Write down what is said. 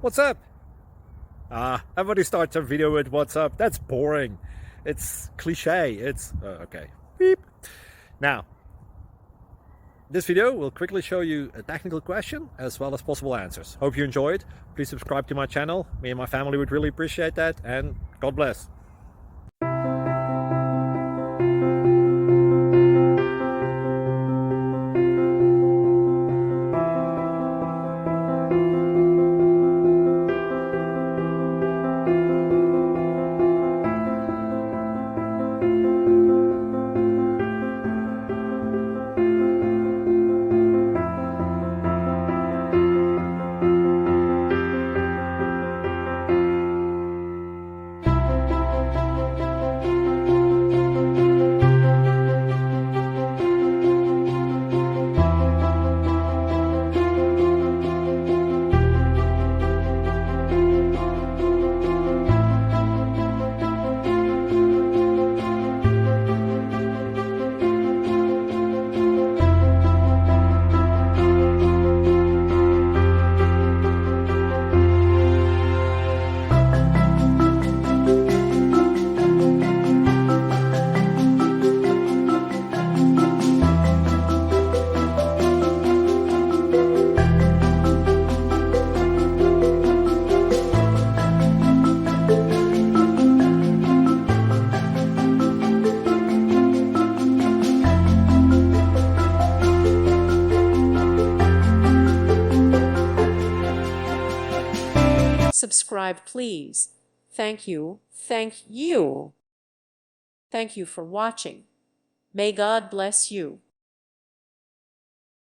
What's up? Everybody starts a video with what's up. That's boring. It's cliche. It's okay. Beep. Now, this video will quickly show you a technical question as well as possible answers. Hope you enjoyed. Please subscribe to my channel. Me and my family would really appreciate that, and God bless. Subscribe, please. Thank you. Thank you. Thank you for watching. May God bless you.